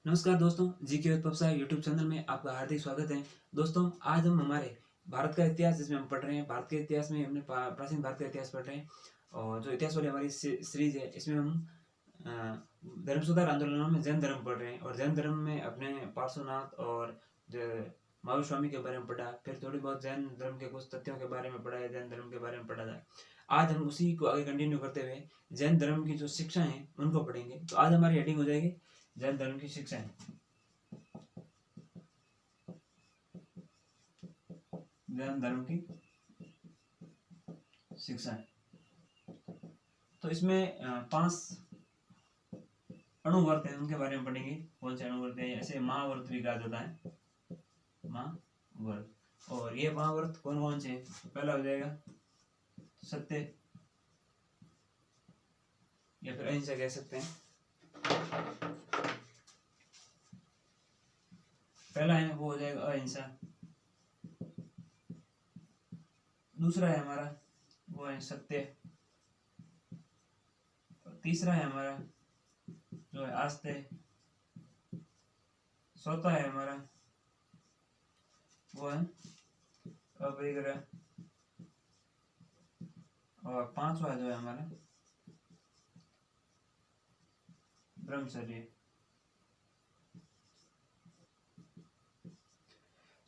नमस्कार दोस्तों, जी के उत्पव यूट्यूब चैनल में आपका हार्दिक स्वागत है। दोस्तों, आज हम हमारे भारत का इतिहास जिसमें हम पढ़ रहे हैं, भारत के इतिहास में हमने प्राचीन भारत का इतिहास पढ़ रहे हैं। और जो इतिहास वाली हमारी सीरीज है, इसमें हम अ, धर्म सुधार आंदोलनों में जैन धर्म पढ़ रहे हैं। और जैन धर्म में अपने पार्श्वनाथ और महावीर स्वामी के बारे में पढ़ा, फिर थोड़ी बहुत जैन धर्म के कुछ तथ्यों के बारे में पढ़ा है, जैन धर्म के बारे में पढ़ा था। आज हम उसी को आगे कंटिन्यू करते हुए जैन धर्म की जो शिक्षा है उनको पढ़ेंगे। तो आज हमारी हेडिंग हो जाएगी जैन धर्म की शिक्षाएं। जैन धर्म की शिक्षाएं, तो इसमें 5 अणुव्रत हैं, उनके बारे में पढ़ेंगे। कौन से अणुव्रत हैं? ऐसे महाव्रत भी कहा जाता है, महाव्रत। और ये महाव्रत कौन कौन से हैं? पहला हो जाएगा सत्य या फिर अहिंसा कह सकते हैं। पहला है वो हो जाएगा अहिंसा। दूसरा है हमारा वो है सत्य। तीसरा है हमारा जो है आस्ते। चौथा है हमारा वो है अपरिग्रह। और पांचवा जो है हमारा ब्रह्मचर्य।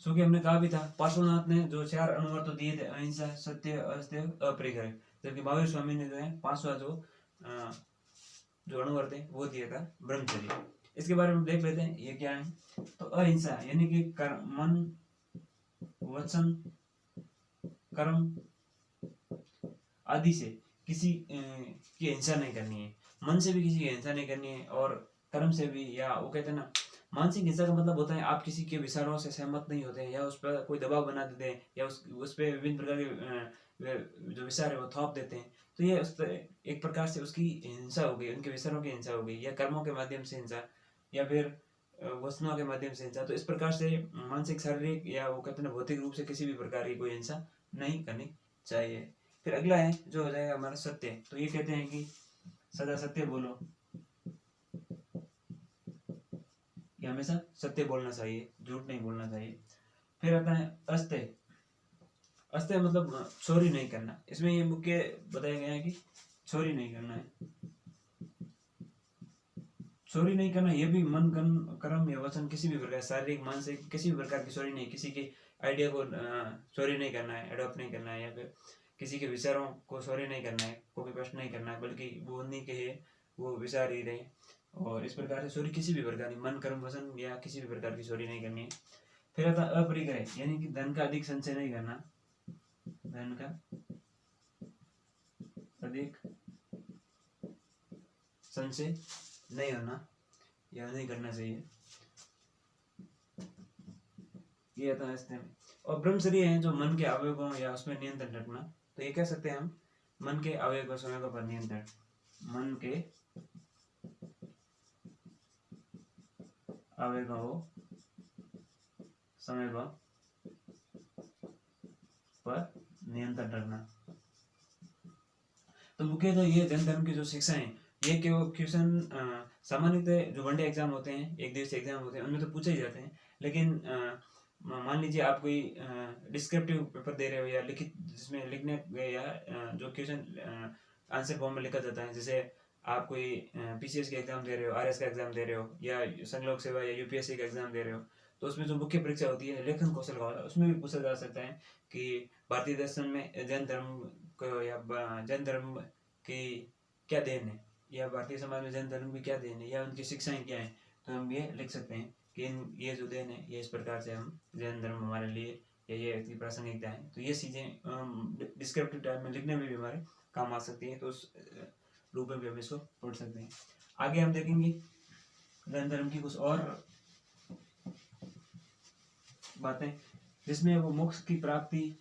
क्योंकि हमने कहा भी था, पार्श्वनाथ ने जो 4 अणुव्रत तो दिए थे, अहिंसा, सत्य, अस्त्य, अपरिग्रह, जबकि महावीर स्वामी ने जो है 5वां जो अणुव्रत है वो दिया था ब्रह्मचर्य। इसके बारे में देख लेते हैं ये क्या है। तो अहिंसा यानी कि मन, वचन, कर्म आदि से किसी की हिंसा नहीं करनी है। मन से भी किसी की हिंसा नहीं करनी है, और कर्म से भी, या वो कहते हैं ना, मानसिक हिंसा का मतलब होता है आप किसी के विचारों से सहमत नहीं होते हैं, या उस पर कोई दबाव बना देते हैं, या उस पर विभिन्न प्रकार के जो विचार है वो थोप देते हैं। तो ये उस एक प्रकार से उसकी हिंसा हो गई, उनके विचारों की हिंसा हो गई, या कर्मों के माध्यम से हिंसा, या फिर वचनों के माध्यम से हिंसा। तो इस प्रकार से मानसिक, शारीरिक, या वो कहते हैं भौतिक रूप से किसी भी प्रकार की कोई हिंसा नहीं करनी चाहिए। फिर अगला है जो हो जाएगा हमारा सत्य। तो ये कहते हैं कि सदा सत्य बोलो, ये हमेशा सत्य बोलना चाहिए, झूठ नहीं बोलना चाहिए। फिर आता है अस्त्य। अस्त्य मतलब चोरी नहीं करना। इसमें ये मुख्य बताया गया है कि चोरी नहीं करना है। चोरी नहीं करना, ये भी मन, कर्म या वचन, किसी भी प्रकार, शारीरिक, मानसिक, किसी भी प्रकार की चोरी नहीं। किसी के आइडिया को चोरी नहीं करना है, एडॉप्ट नहीं करना है, या फिर किसी के विचारों को चोरी नहीं करना है, कॉपी पेस्ट नहीं करना है, बल्कि वो उन्हीं के है, वो विचार ही रहे। और इस प्रकार से चोरी किसी भी प्रकार की, मन, कर्म, वचन या किसी भी प्रकार की चोरी नहीं करनी है। फिर आता अपरिग्रह, यानी कि धन का अधिक संचय नहीं करना। धन का अधिक संचय नहीं होना, या नहीं करना चाहिए, ये आता है इसमें। और ब्रह्मचर्य है जो मन के अवयवों या उसमें नियंत्रण रखना। तो ये कह सकते हैं हम, मन के अवयव समय पर नियंत्रण, मन के अवयवों समय पर नियंत्रण रखना। तो मुख्यतः ये जैन धर्म की जो शिक्षा है, ये केवल क्वेश्चन सामान्यतः जो वनडे एग्जाम होते हैं, एक दिवसीय एग्जाम होते हैं, उनमें तो पूछे ही जाते हैं। लेकिन मान लीजिए आप कोई डिस्क्रिप्टिव पेपर दे रहे हो, या लिखित, जिसमें लिखने या जो क्वेश्चन आंसर फॉर्म में लिखा जाता है, जैसे आप कोई पीसीएस का एग्जाम दे रहे हो, आरएस का एग्जाम दे रहे हो, या संघ लोक सेवा या यूपीएससी का एग्जाम दे रहे हो, तो उसमें जो मुख्य परीक्षा होती है लेखन कौशल का, उसमें भी पूछा जा सकता है कि भारतीय दर्शन में जैन धर्म को, या जैन धर्म की क्या देन है, या भारतीय समाज में जैन धर्म की क्या देन है, या उनकी शिक्षाएं क्या हैं। तो हम ये लिख सकते हैं कि ये जो देन है, ये इस प्रकार से हम जैन धर्म हमारे लिए, या ये इसकी प्रासंगिकता है। तो ये चीज़ें डिस्क्रिप्टिव टाइप में लिखने में भी हमारे काम आ सकती है। तो उस रूप में भी हम इसको पढ़ सकते हैं। आगे हम देखेंगे जैन धर्म की कुछ और बातें, जिसमें वो मोक्ष की प्राप्ति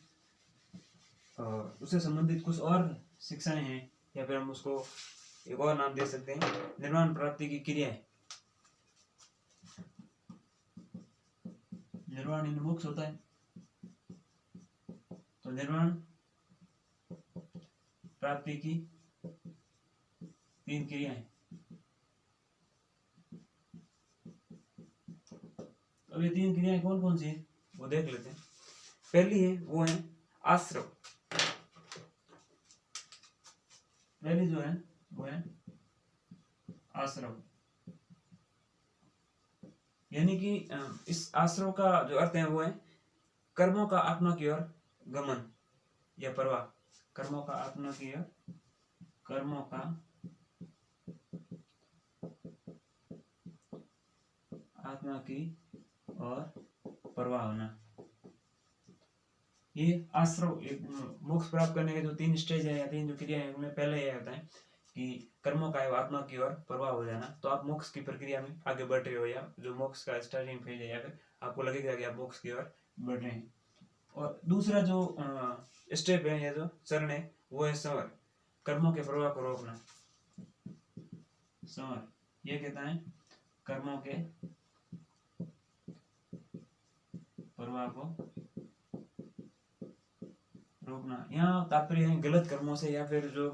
उससे संबंधित कुछ और शिक्षाएं हैं, या फिर हम उसको एक और नाम दे सकते हैं, निर्वाण प्राप्ति की क्रियाएं। निर्वाण इन मोक्ष होता है, तो निर्वाण प्राप्ति की 3 क्रियाएं। अब ये तीन क्रियाएं कौन कौन सी है वो देख लेते हैं। पहली है वो है आश्रव। पहली जो है वो है आश्रव, यानी कि इस आश्रव का जो अर्थ है वो है कर्मों का आत्मा की ओर गमन या प्रवाह। कर्मों का आत्मा की ओर, कर्मों का आत्मा की ओर प्रवाह होना। ये आश्रव मोक्ष प्राप्त करने के जो तीन स्टेज है या तीन जो क्रिया है उनमें पहले यह होता है कि कर्मों का आत्मा की ओर प्रवाह हो जाना। तो आप मोक्ष की प्रक्रिया में आगे बढ़ रहे हो, या जो मोक्ष का स्टार्टिंग फेज है, या फिर आपको लगेगा कि आप मोक्ष की ओर बढ़ रहे हैं। और दूसरा जो स्टेप है या जो चरण है वो है संवर, कर्मों के प्रवाह को रोकना। संवर ये कहता है कर्मों के प्रवाह को रोकना। यहाँ तात्पर्य है गलत कर्मों से या फिर जो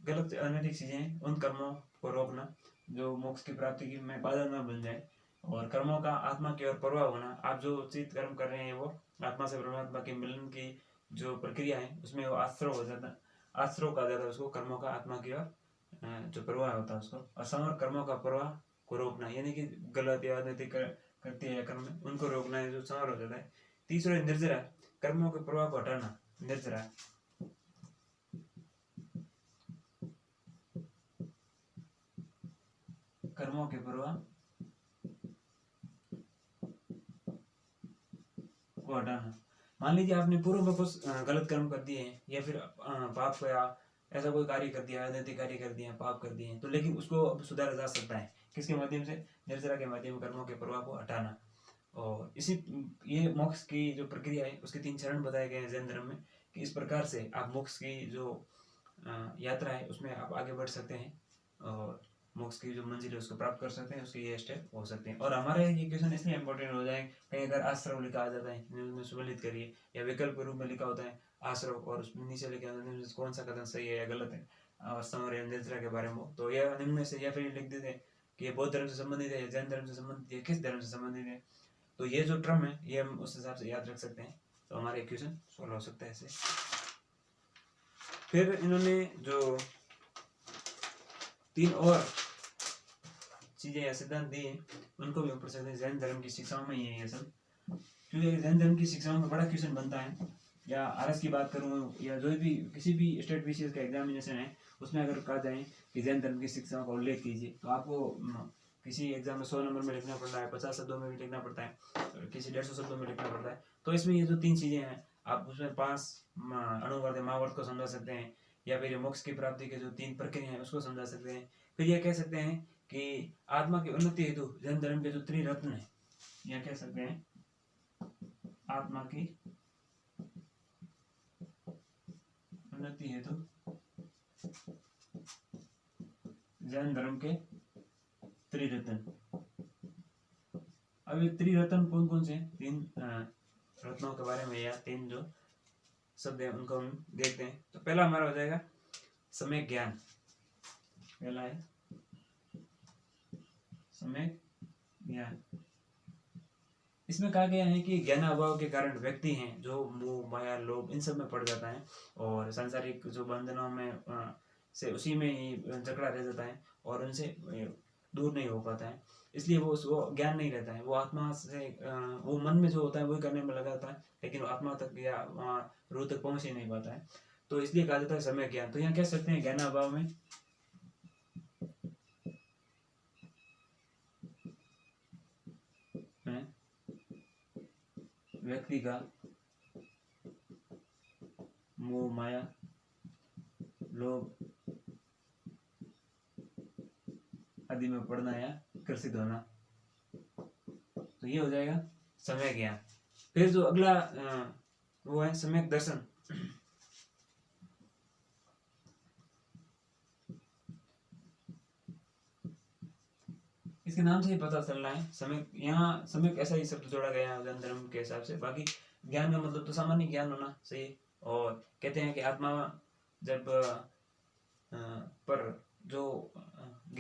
गलत अनैतिक चीजें उन कर्मों को रोकना जो मोक्ष की प्राप्ति की में बाधा न बन जाए। और कर्मों का आत्मा की ओर प्रवाह होना, आप जो उचित कर्म कर रहे हैं वो आत्मा से परमात्मा के मिलन की जो प्रक्रिया है उसमें वो आश्रव हो जाता, आश्रव कहा जाता है उसको, कर्मों का आत्मा की ओर जो प्रवाह होता है उसको। असमर कर्मों का प्रवाह को रोकना, यानी कि गलत या अनैतिक करते हैं कर्म उनको रोकना है जो संवर हो जाता है। तीसरा निर्जरा, कर्मों के प्रवाह को हटाना, निर्जरा। कर्मों के प्रवाह को हटाना। मान लीजिए आपने पूर्व में कुछ गलत कर्म कर दिए हैं या फिर पाप या ऐसा कोई कार्य कर दिया, अनैतिक कार्य कर दिए, पाप कर दिए हैं, तो लेकिन उसको अब सुधारा जा सकता है किसके माध्यम से? निर्जरा के माध्यम, कर्मों के प्रवाह को हटाना। और इसी ये मोक्ष की जो प्रक्रिया है उसके 3 चरण बताए गए हैं जैन धर्म में कि इस प्रकार से आप मोक्ष की जो यात्रा है उसमें आप आगे बढ़ सकते हैं और मोक्ष की जो मंजिल है उसको प्राप्त कर सकते हैं, उसके ये स्टेप हो सकते हैं। और हमारा ये क्वेश्चन इसलिए इंपॉर्टेंट हो जाए, कहीं अगर आश्रव लिखा आ जाता है उसमें सुमेलित करिए, या विकल्प के रूप में लिखा होता है आश्रव और उसमें नीचे लिखा होता है कौन सा कथन सही है या गलत है और समर या निर्जरा के बारे में, तो यह निम्न में से या फिर लिख देते हैं कि ये बौद्ध धर्म से संबंधित है या जैन धर्म से संबंधित है, किस धर्म से संबंधित है। तो ये जो टर्म है ये हम उस हिसाब से याद रख सकते हैं, तो हमारा इक्वेशन सॉल्व हो सकता है ऐसे। फिर इन्होंने जो 3 और चीजें या सिद्धांत दिए उनको भी हम पढ़ सकते हैं। जैन धर्म की शिक्षाओं में ही है ये सब, क्योंकि जैन धर्म की शिक्षाओं में बड़ा क्वेश्चन बनता है। या आरएस की बात करूँ या जो भी किसी भी स्टेट बीसीएस का एग्जामिनेशन है उसमें अगर कहा जाए कि जैन धर्म की शिक्षाओं का उल्लेख कीजिए, तो आपको किसी एग्जाम में 100 नंबर में लिखना पड़ता है, 50 शब्दों में भी लिखना पड़ता है, किसी 150 शब्दों में लिखना पड़ता है। तो इसमें ये जो 3 चीजें हैं आप उसमें 5 अणुवर्त महावर्त को समझा सकते हैं, या फिर मोक्ष की प्राप्ति के जो 3 प्रक्रिया है उसको समझा सकते हैं। फिर यह कह सकते हैं कि आत्मा की उन्नति हेतु जैन धर्म के जो त्रिरत्न है, यह कह सकते हैं आत्मा की उन्नति हेतु जैन धर्म के त्रिरत्न। अब ये त्रिरत्न कौन कौन से 3 रत्नों के बारे में या 3 जो शब्द है उनको हम देखते हैं। तो पहला हमारा हो जाएगा समय ज्ञान। पहला है समय ज्ञान। इसमें कहा गया है कि ज्ञान अभाव के कारण व्यक्ति हैं जो मोह माया लोभ इन सब में पड़ जाता है और सांसारिक जो बंधनों में से उसी में ही जकड़ा रह जाता है और उनसे दूर नहीं हो पाता है। इसलिए वो उसको ज्ञान नहीं रहता है, वो आत्मा से वो मन में जो होता है वही करने में लगा होता है, लेकिन आत्मा तक या रूह तक पहुंच ही नहीं पाता है। तो इसलिए कहा जाता है समय ज्ञान। तो यहाँ कह सकते हैं ज्ञान अभाव में व्यक्ति का मोह माया लोभ आदि में पड़ना या ग्रसित होना, तो ये हो जाएगा समय ज्ञान। फिर जो अगला वो है सम्यक दर्शन। इसके नाम से ही पता चल रहा है समय, यहाँ समय ऐसा ही शब्द जोड़ा गया है जैन धर्म के हिसाब से। बाकी ज्ञान का मतलब तो सामान्य ज्ञान होना सही। और कहते हैं कि आत्मा जब पर जो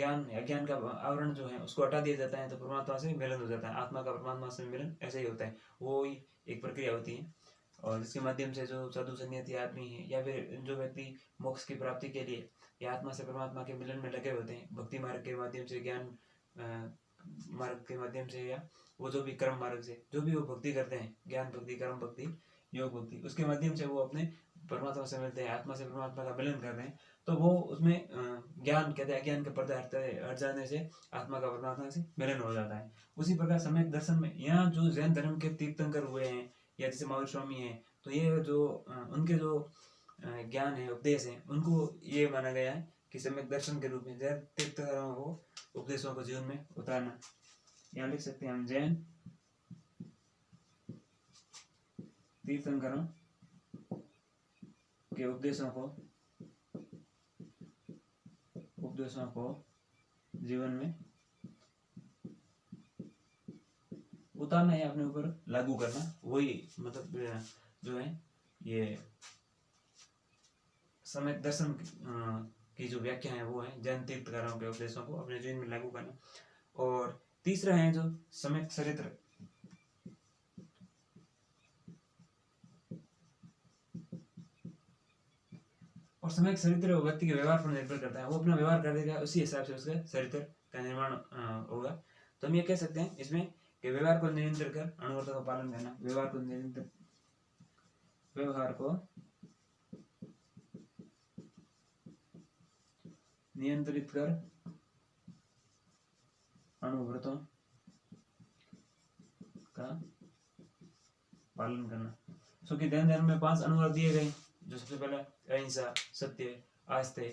ज्ञान अज्ञान का आवरण जो है उसको हटा दिया जाता है तो परमात्मा से मिलन हो जाता है। आत्मा का परमात्मा से मिलन ऐसे ही होता है, वो ही एक प्रक्रिया होती है। और जिसके माध्यम से जो साधु सन्यासी आदमी है या फिर जो व्यक्ति मोक्ष की प्राप्ति के लिए या आत्मा से परमात्मा के मिलन में लगे होते हैं, भक्ति मार्ग के माध्यम से, ज्ञान मार्ग के माध्यम से, या वो जो भी कर्म मार्ग से जो भी वो भक्ति करते हैं, ज्ञान भक्ति, कर्म भक्ति, योग भक्ति, उसके माध्यम से वो अपने परमात्मा से मिलते हैं, आत्मा से परमात्मा का मिलन कर रहे हैं। तो वो उसमें ज्ञान कहते हैं, अज्ञान के पर्दे हट जाने से आत्मा का परमात्मा से मिलन हो जाता है। उसी प्रकार सम्यक दर्शन में यहाँ जो जैन धर्म के तीर्थंकर हुए हैं या जैसे महावीर स्वामी हैं, तो ये जो उनके जो ज्ञान है, उपदेश है, उनको ये माना गया है कि सम्यक दर्शन के रूप में जैन तीर्थंकरों को उपदेशों को जीवन में उतारना। यहाँ लिख सकते हैं हम, जैन तीर्थंकरों के उपदेशों को जीवन में उतारना है, अपने ऊपर लागू करना, वही मतलब जो है ये सम्यक दर्शन की जो व्याख्या है वो है जैन तीर्थंकरों के उपदेशों को अपने जीवन में लागू करना। और तीसरा है जो सम्यक चरित्र। और सम्यक चरित्र व्यक्ति के व्यवहार पर निर्भर करता है, वो अपना व्यवहार कर देगा उसी हिसाब से उसका चरित्र का निर्माण होगा। तो हम ये कह सकते हैं इसमें कि व्यवहार को नियंत्रित कर अनुवर्तों का पालन करना, व्यवहार को नियंत्रित कर अनुव्रतों का पालन करना। क्योंकि जैन धर्म में 5 अनुव्रत दिए गए, जो सबसे पहले अहिंसा, सत्य, आस्ते,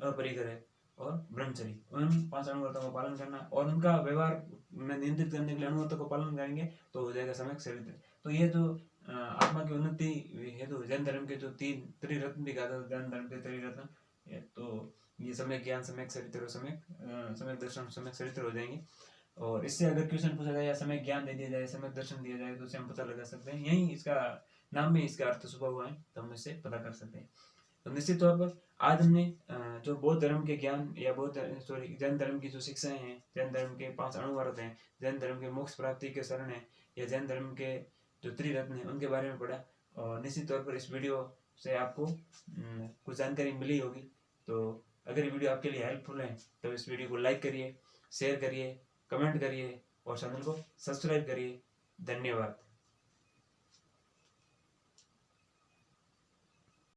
अपरिग्रह और ब्रह्मचर्य, उन 5 अनुव्रतों का पालन करना और उनका व्यवहार में नियंत्रित करने के लिए अनुव्रतों को पालन करेंगे तो हो जाएगा सम्यक चरित्र। तो ये जो आत्मा की उन्नति है, तो जैन धर्म के जो 3 त्रिरत्न भी कहा था, जैन धर्म के त्रिरत्न, तो ये सम्यक ज्ञान, सम्यक चरित्र और सम्यक दर्शन, सम्यक चरित्र हो जाएंगे। और इससे अगर क्वेश्चन पूछा जाए या सम्यक ज्ञान दे दिया जाए, सम्यक दर्शन दिया जाए, तो उससे हम पता लगा सकते हैं, यही इसका नाम में इसका अर्थ छुपा हुआ है, तो हम इससे पता कर सकते हैं। तो निश्चित तौर पर आज हमने जो बौद्ध धर्म के ज्ञान या जैन धर्म की जो शिक्षाएं हैं, जैन धर्म के 5 अनुव्रत हैं, जैन धर्म के मोक्ष प्राप्ति के शरण है, या जैन धर्म के जो त्रिरत्न है, उनके बारे में पढ़ा। और निश्चित तौर पर इस वीडियो से आपको कुछ जानकारी मिली होगी। तो अगर ये वीडियो आपके लिए हेल्पफुल है तो इस वीडियो को लाइक करिए, शेयर करिए, कमेंट करिए और चैनल को सब्सक्राइब करिए। धन्यवाद।